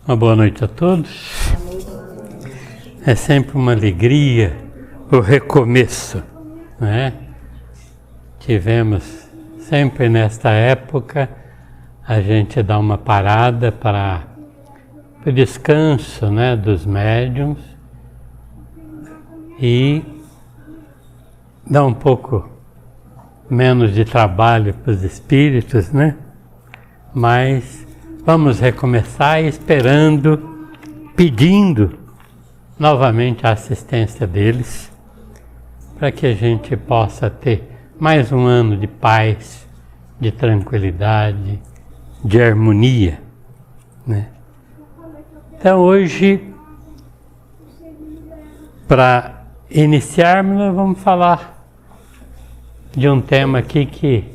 Uma boa noite a todos. É sempre uma alegria o recomeço, não é? Tivemos sempre nesta época, a gente dá uma parada para o descanso, né, dos médiuns e dá um pouco menos de trabalho para os espíritos, né? Mas vamos recomeçar esperando, pedindo novamente a assistência deles, para que a gente possa ter mais um ano de paz, de tranquilidade, de harmonia, né? Então hoje, para iniciarmos, nós vamos falar de um tema aqui que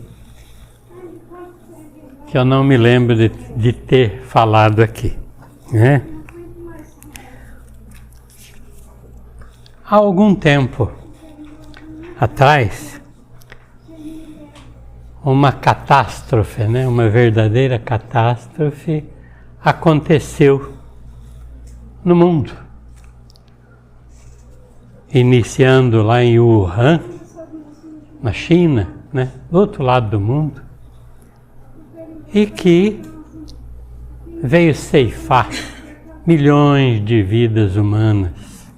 eu não me lembro de ter falado aqui, né? Há algum tempo atrás, uma catástrofe, né? Uma verdadeira catástrofe aconteceu no mundo. Iniciando lá em Wuhan, na China, né? Do outro lado do mundo, e que veio ceifar milhões de vidas humanas.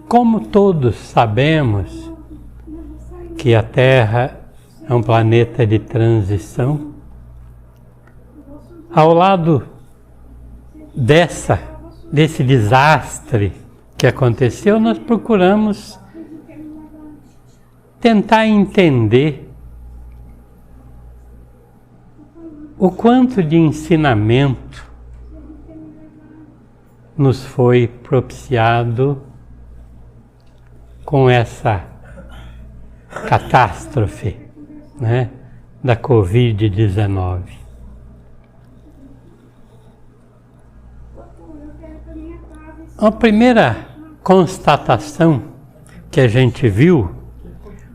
Como todos sabemos que a Terra é um planeta de transição, ao lado desse desastre que aconteceu, nós procuramos tentar entender o quanto de ensinamento nos foi propiciado com essa catástrofe, né, da Covid-19. A primeira constatação que a gente viu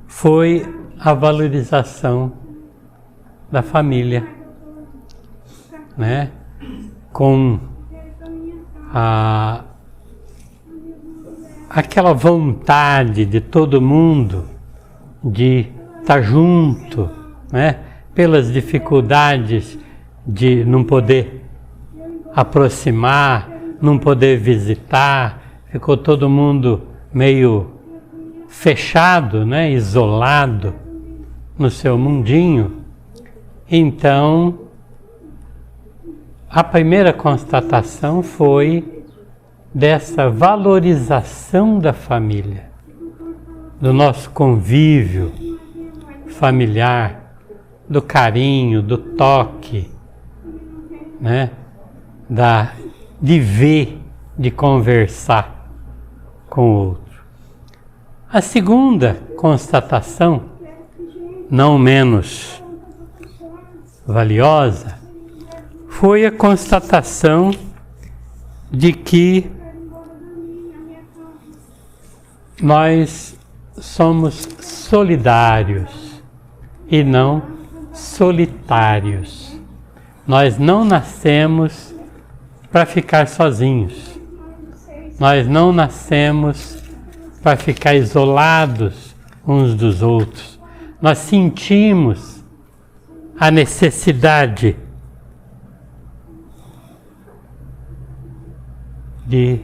foi a valorização da família, né, com aquela vontade de todo mundo de estar junto, né? Pelas dificuldades de não poder aproximar, não poder visitar, ficou todo mundo meio fechado, né? Isolado no seu mundinho. Então, a primeira constatação foi dessa valorização da família, do nosso convívio familiar, do carinho, do toque, né? De ver, de conversar com o outro. A segunda constatação, não menos valiosa, foi a constatação de que nós somos solidários e não solitários. Nós não nascemos para ficar sozinhos. Nós não nascemos para ficar isolados uns dos outros. Nós sentimos a necessidade de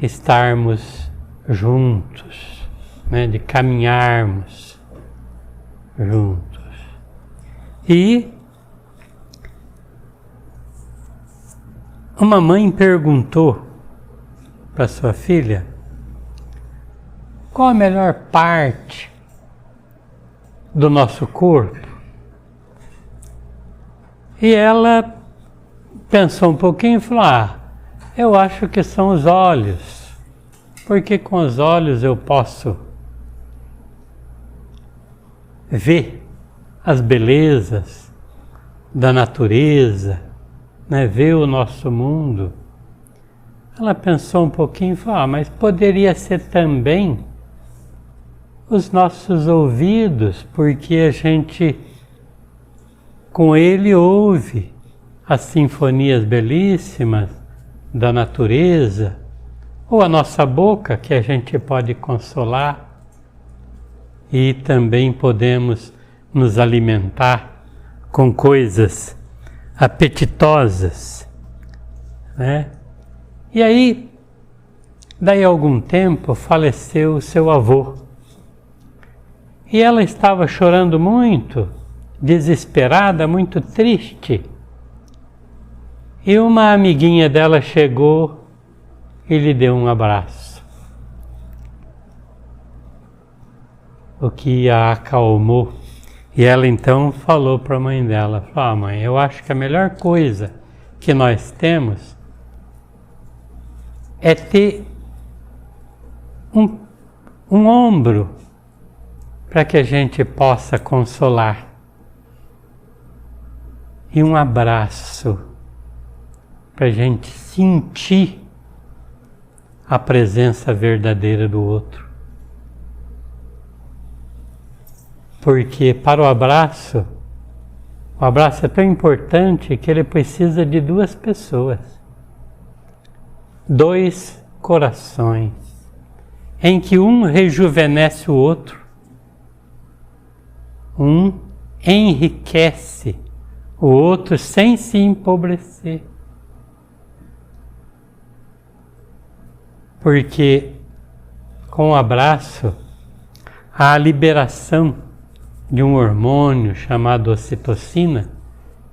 estarmos juntos, né, de caminharmos juntos. E uma mãe perguntou para sua filha qual a melhor parte do nosso corpo. E ela pensou um pouquinho e falou: eu acho que são os olhos. Porque com os olhos eu posso ver as belezas da natureza, né? Ver o nosso mundo. Ela pensou um pouquinho e falou: mas poderia ser também os nossos ouvidos, porque a gente com ele ouve as sinfonias belíssimas da natureza, ou a nossa boca, que a gente pode consolar, e também podemos nos alimentar com coisas apetitosas, né? E aí, daí a algum tempo, faleceu o seu avô. E ela estava chorando muito, desesperada, muito triste. E uma amiguinha dela chegou e lhe deu um abraço, o que a acalmou. E ela então falou para a mãe dela, falou, mãe, eu acho que a melhor coisa que nós temos é ter um ombro para que a gente possa consolar e um abraço para a gente sentir a presença verdadeira do outro. Porque para o abraço é tão importante que ele precisa de duas pessoas, dois corações, em que um rejuvenesce o outro, um enriquece o outro sem se empobrecer. Porque com o abraço há a liberação de um hormônio chamado ocitocina,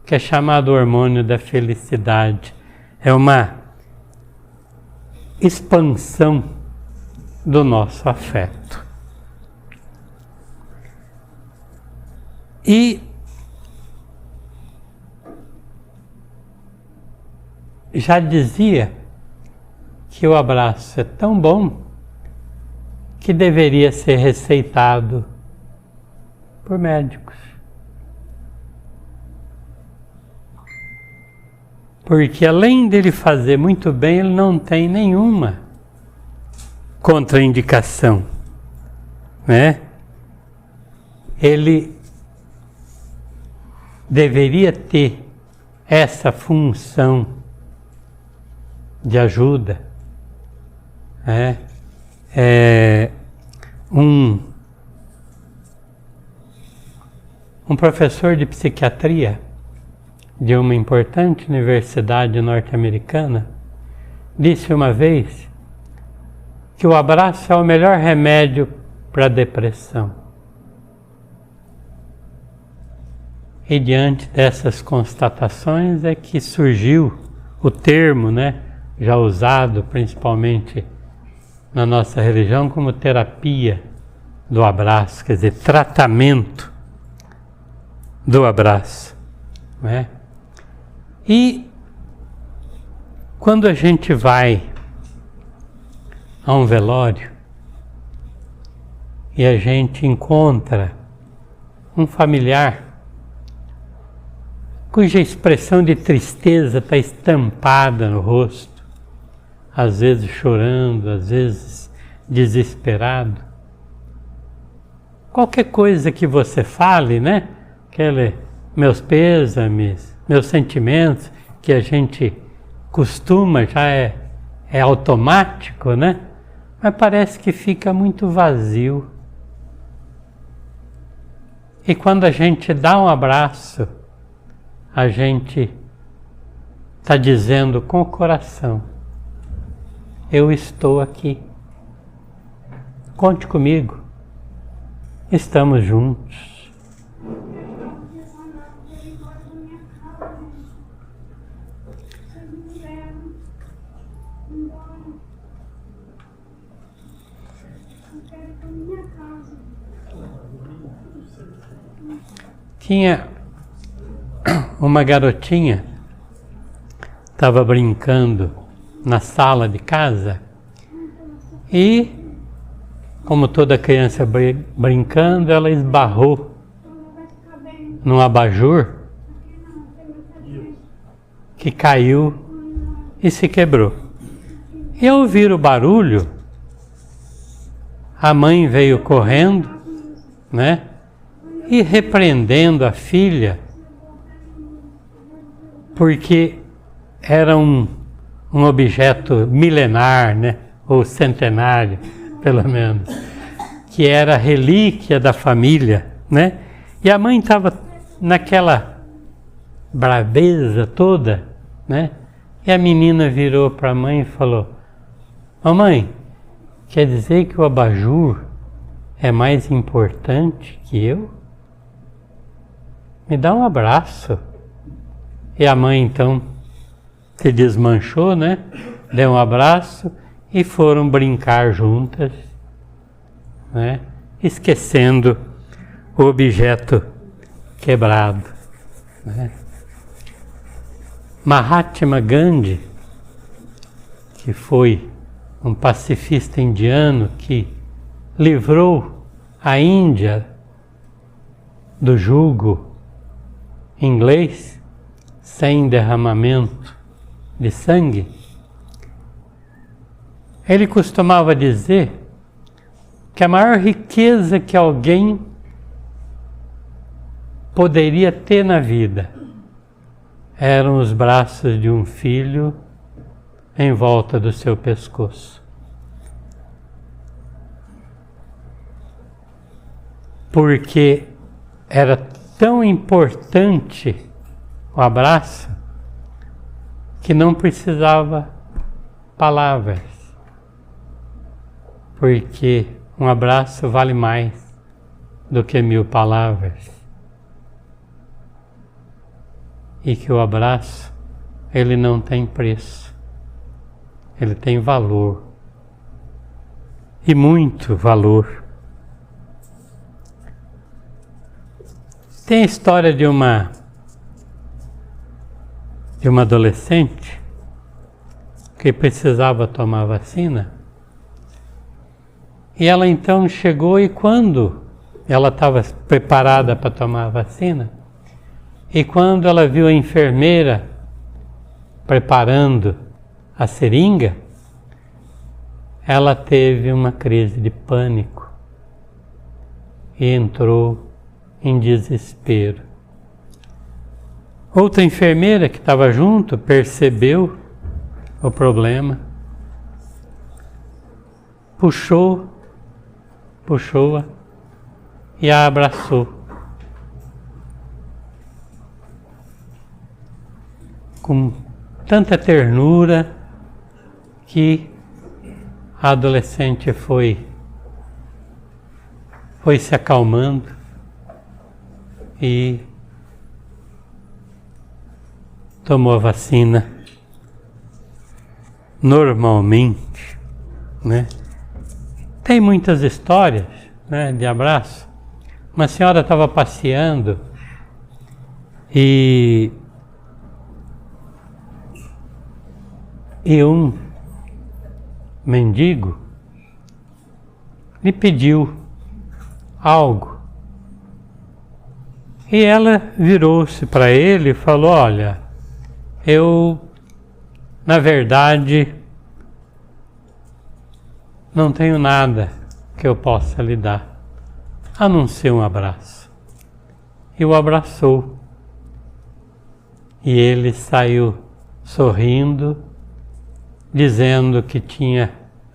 que é chamado hormônio da felicidade. É uma expansão do nosso afeto. E já dizia que o abraço é tão bom que deveria ser receitado por médicos. Porque além dele fazer muito bem, ele não tem nenhuma contraindicação, né? Ele deveria ter essa função de ajuda, né? Um professor de psiquiatria de uma importante universidade norte-americana disse uma vez que o abraço é o melhor remédio para a depressão. E diante dessas constatações é que surgiu o termo, né, já usado principalmente na nossa religião como terapia do abraço, quer dizer, tratamento do abraço, né? E quando a gente vai a um velório e a gente encontra um familiar cuja expressão de tristeza está estampada no rosto, às vezes chorando, às vezes desesperado, qualquer coisa que você fale, né? Meus pêsames, meus sentimentos, que a gente costuma, já é automático, né? Mas parece que fica muito vazio. E quando a gente dá um abraço, a gente está dizendo com o coração, eu estou aqui, conte comigo, estamos juntos. Tinha uma garotinha, estava brincando na sala de casa e, como toda criança brincando, ela esbarrou num abajur que caiu e se quebrou. E ao ouvir o barulho, a mãe veio correndo, né? E repreendendo a filha, porque era um objeto milenar, né? Ou centenário, pelo menos, que era a relíquia da família, né? E a mãe estava naquela braveza toda, né? E a menina virou para a mãe e falou: mamãe, quer dizer que o abajur é mais importante que eu? Me dá um abraço. E a mãe então se desmanchou, né? Deu um abraço e foram brincar juntas, né? Esquecendo o objeto quebrado, né? Mahatma Gandhi, que foi um pacifista indiano que livrou a Índia do jugo inglês sem derramamento de sangue, ele costumava dizer que a maior riqueza que alguém poderia ter na vida eram os braços de um filho em volta do seu pescoço. Porque era tão importante o abraço que não precisava palavras, porque um abraço vale mais do que 1000 palavras. E que o abraço, ele não tem preço, ele tem valor, e muito valor. Tem a história de uma adolescente que precisava tomar vacina, e ela então chegou, e quando ela estava preparada para tomar a vacina, e quando ela viu a enfermeira preparando a seringa, ela teve uma crise de pânico e entrou em desespero. Outra enfermeira que estava junto percebeu o problema, puxou-a e a abraçou. Com tanta ternura que a adolescente foi se acalmando e tomou a vacina normalmente, né? Tem muitas histórias, né, de abraço. Uma senhora estava passeando e um mendigo lhe pediu algo. E ela virou-se para ele e falou: olha, eu, na verdade, não tenho nada que eu possa lhe dar, a não ser um abraço. E o abraçou. E ele saiu sorrindo, dizendo que tinha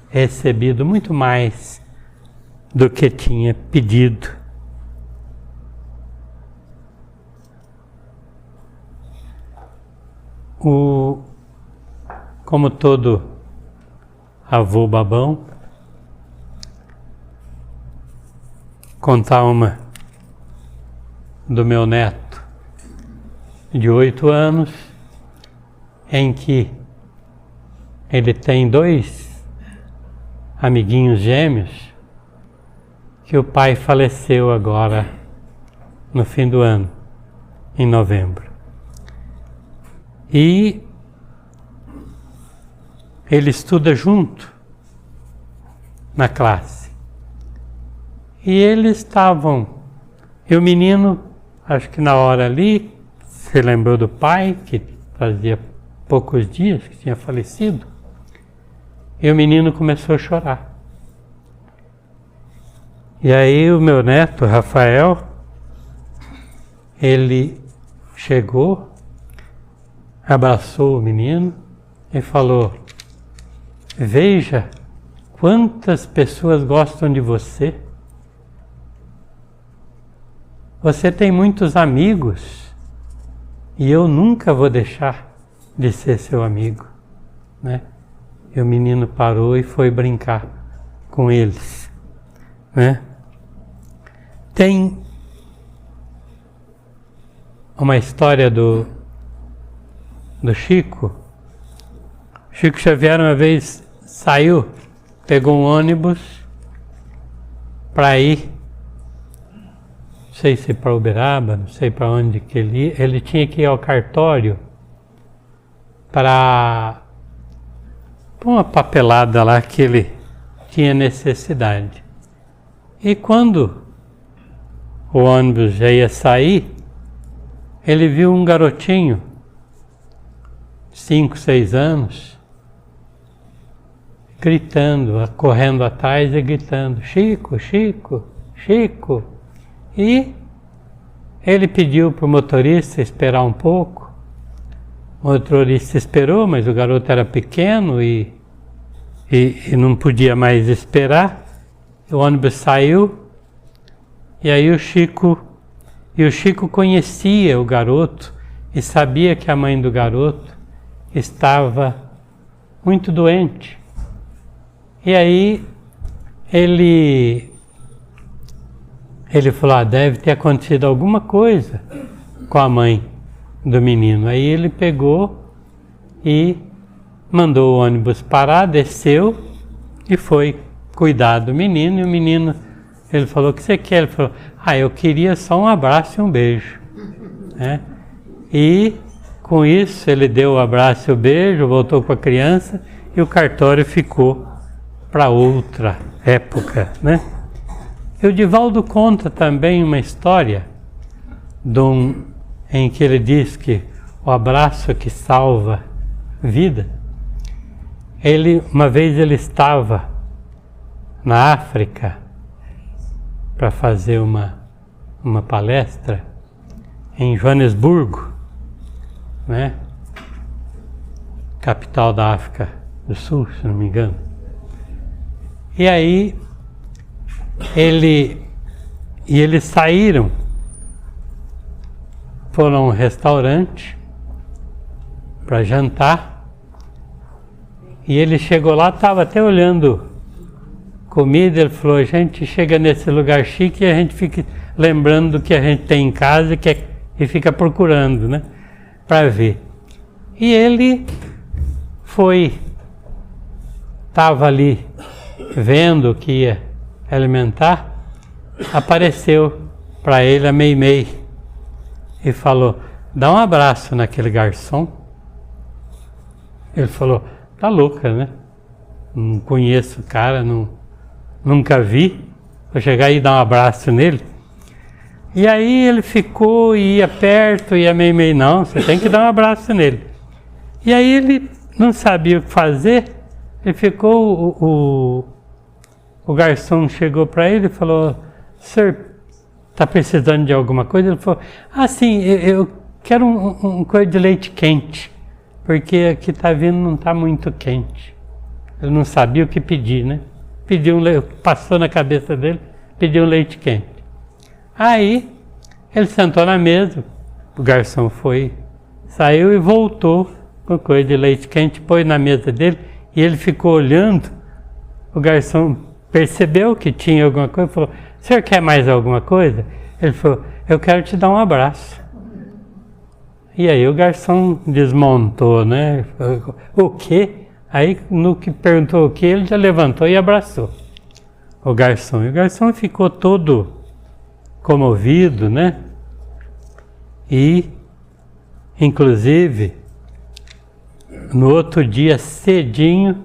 recebido muito mais do que tinha pedido. Como todo avô babão, contar uma do meu neto de 8 anos, em que ele tem 2 amiguinhos gêmeos, que o pai faleceu agora no fim do ano, em novembro. E ele estuda junto na classe. E eles estavam, e o menino, acho que na hora ali, se lembrou do pai, que fazia poucos dias que tinha falecido, e o menino começou a chorar. E aí o meu neto, Rafael, ele chegou abraçou o menino e falou: veja quantas pessoas gostam de você. Você tem muitos amigos e eu nunca vou deixar de ser seu amigo, né? E o menino parou e foi brincar com eles, né? Tem uma história do Chico. Chico Xavier uma vez saiu, pegou um ônibus para ir, não sei se para Uberaba, não sei para onde que ele ia. Ele tinha que ir ao cartório para uma papelada lá que ele tinha necessidade. E quando o ônibus já ia sair, ele viu um garotinho, 5, 6 anos, gritando, correndo atrás e gritando: Chico, Chico, Chico. E ele pediu para o motorista esperar um pouco. O motorista esperou, mas o garoto era pequeno e não podia mais esperar. O ônibus saiu e aí o Chico conhecia o garoto e sabia que a mãe do garoto estava muito doente. E aí ele falou: deve ter acontecido alguma coisa com a mãe do menino. Aí ele pegou e mandou o ônibus parar, desceu e foi cuidar do menino. E o menino, ele falou: o que você quer? Ele falou: eu queria só um abraço e um beijo, né? E com isso ele deu o abraço e o beijo, voltou com a criança e o cartório ficou para outra época, né? E o Divaldo conta também uma história em que ele diz que o abraço que salva vida. Uma vez ele estava na África para fazer uma palestra em Joanesburgo, né? Capital da África do Sul, se não me engano. E aí eles saíram, foram a um restaurante para jantar, e ele chegou lá, estava até olhando comida. Ele falou: a gente chega nesse lugar chique e a gente fica lembrando do que a gente tem em casa e fica procurando, né, para ver. E ele estava ali vendo o que ia alimentar. Apareceu para ele a Meimei e falou: dá um abraço naquele garçom. Ele falou: tá louca, né? Não conheço o cara, nunca vi, vou chegar e dar um abraço nele. E aí ele ficou e ia perto, e a Meimei: não, você tem que dar um abraço nele. E aí ele não sabia o que fazer, ele ficou, o garçom chegou para ele e falou: senhor, está precisando de alguma coisa? Ele falou: sim, eu quero um coisa de leite quente, porque aqui está vindo, não está muito quente. Ele não sabia o que pedir, né? Passou na cabeça dele, pediu um leite quente. Aí ele sentou na mesa, o garçom saiu e voltou com coisa de leite quente, pôs na mesa dele, e ele ficou olhando. O garçom percebeu que tinha alguma coisa e falou: o senhor quer mais alguma coisa? Ele falou: eu quero te dar um abraço. E aí o garçom desmontou, né? O quê? Aí no que perguntou o quê, ele já levantou e abraçou o garçom. E o garçom ficou todo comovido, né? E, inclusive, no outro dia cedinho,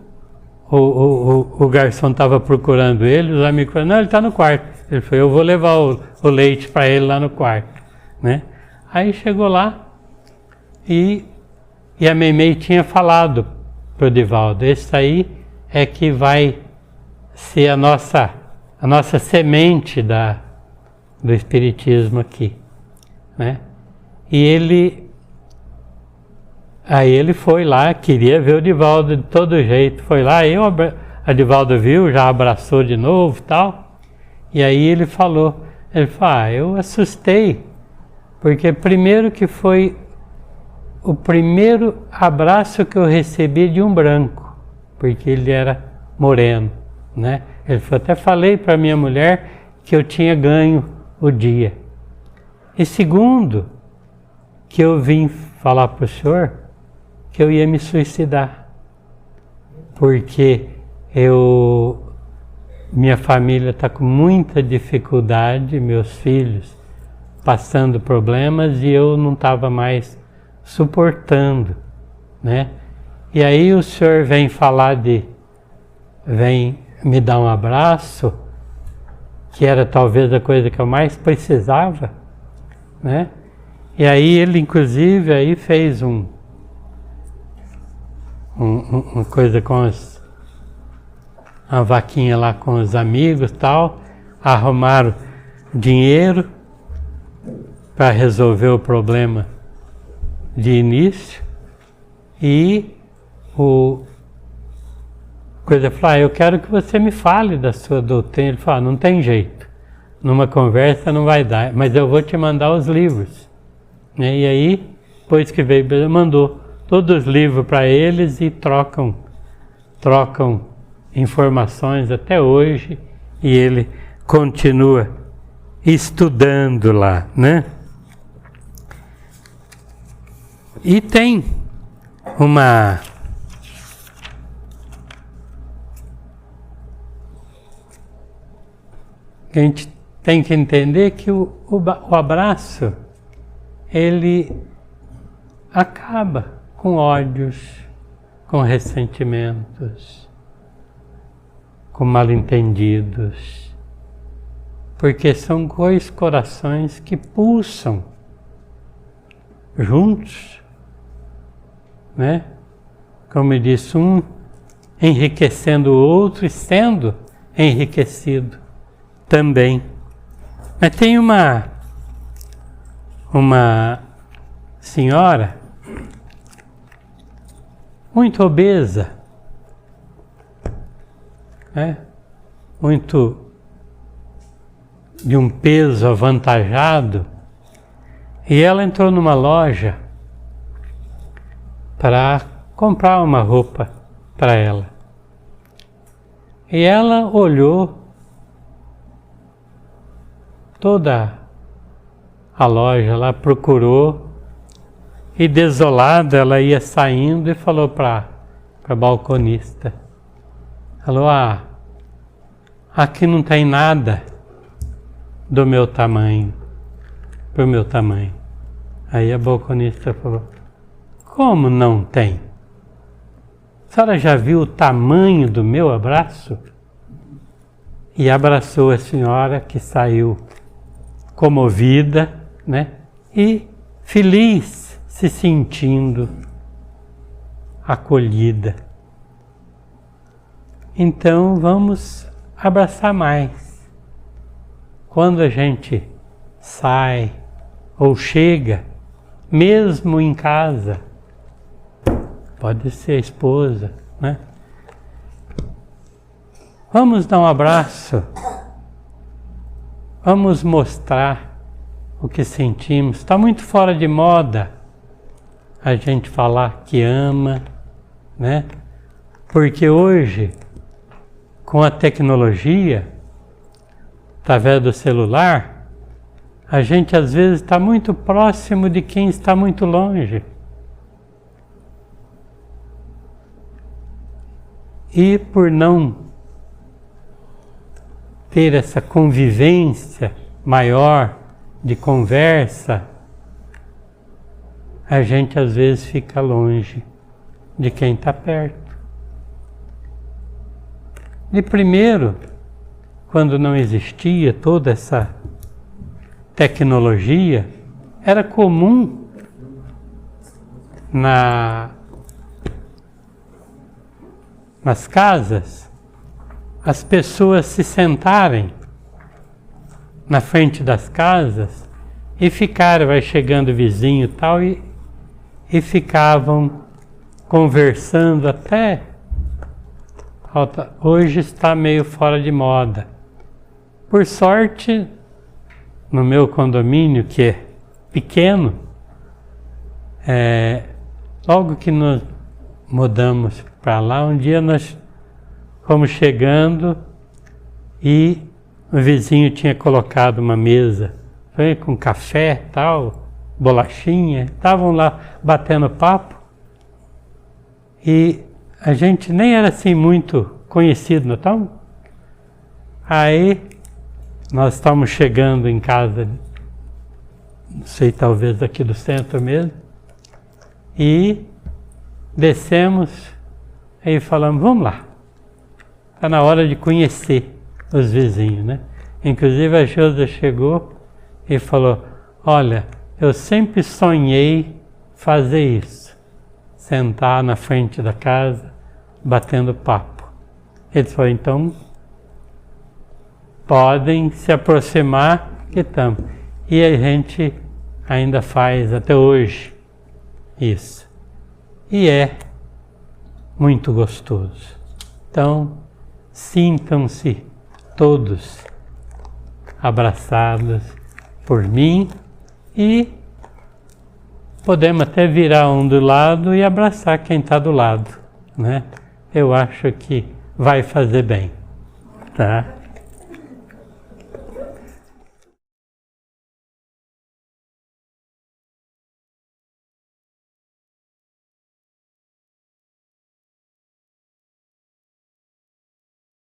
o garçom estava procurando ele, os amigos falaram: não, ele está no quarto. Ele falou: eu vou levar o leite para ele lá no quarto, né? Aí chegou lá e a Meimei tinha falado para o Divaldo: esse aí é que vai ser a nossa semente do Espiritismo aqui, né? E Aí ele foi lá, queria ver o Divaldo de todo jeito, foi lá, a Divaldo viu, já abraçou de novo e tal, e aí ele falou, eu assustei, porque primeiro que foi o primeiro abraço que eu recebi de um branco, porque ele era moreno, né? Ele falou, até falei para minha mulher que eu tinha ganho o dia. E segundo, que eu vim falar para o senhor que eu ia me suicidar, porque minha família está com muita dificuldade, meus filhos passando problemas e eu não estava mais suportando, né? E aí o senhor vem vem me dar um abraço, que era talvez a coisa que eu mais precisava, né? E aí ele inclusive aí fez uma coisa com uma vaquinha lá com os amigos e tal, arrumaram dinheiro para resolver o problema de início e coisa falou, eu quero que você me fale da sua doutrina. Ele falou, não tem jeito, numa conversa não vai dar, mas eu vou te mandar os livros. E aí, depois que veio, mandou todos os livros para eles e trocam informações até hoje e ele continua estudando lá, né? E tem a gente tem que entender que o abraço, ele acaba com ódios, com ressentimentos, com mal-entendidos, porque são dois corações que pulsam juntos, né? Como eu disse, um enriquecendo o outro e sendo enriquecido também. Mas tem uma senhora muito obesa, né? Muito de um peso avantajado, e ela entrou numa loja para comprar uma roupa para ela. E ela olhou toda a loja lá, procurou, e desolada ela ia saindo e falou para a balconista, falou, aqui não tem nada do meu tamanho, pro meu tamanho. Aí a balconista falou, como não tem? A senhora já viu o tamanho do meu abraço? E abraçou a senhora, que saiu comovida, né? E feliz, se sentindo acolhida. Então vamos abraçar mais. Quando a gente sai ou chega, mesmo em casa, pode ser a esposa, né? Vamos dar um abraço, vamos mostrar o que sentimos. Está muito fora de moda a gente falar que ama, né? Porque hoje, com a tecnologia, através do celular, a gente às vezes está muito próximo de quem está muito longe. E por não ter essa convivência maior de conversa, a gente às vezes fica longe de quem está perto. De primeiro, quando não existia toda essa tecnologia, era comum nas casas as pessoas se sentarem na frente das casas e ficarem, vai chegando vizinho e tal, e e ficavam conversando até alta. Hoje está meio fora de moda. Por sorte, no meu condomínio, que é pequeno, logo que nós mudamos para lá, um dia nós fomos chegando e o vizinho tinha colocado uma mesa com café, tal, bolachinha, estavam lá batendo papo e a gente nem era assim muito conhecido, não estamos? Aí nós estamos chegando em casa, não sei, talvez aqui do centro mesmo, e descemos, aí falamos, vamos lá, está na hora de conhecer os vizinhos, né? Inclusive a Josa chegou e falou, olha, eu sempre sonhei fazer isso, sentar na frente da casa, batendo papo. Ele falou, então, podem se aproximar que estamos. E a gente ainda faz até hoje isso. E é muito gostoso. Então, sintam-se todos abraçados por mim e podemos até virar um do lado e abraçar quem está do lado, né? Eu acho que vai fazer bem, tá?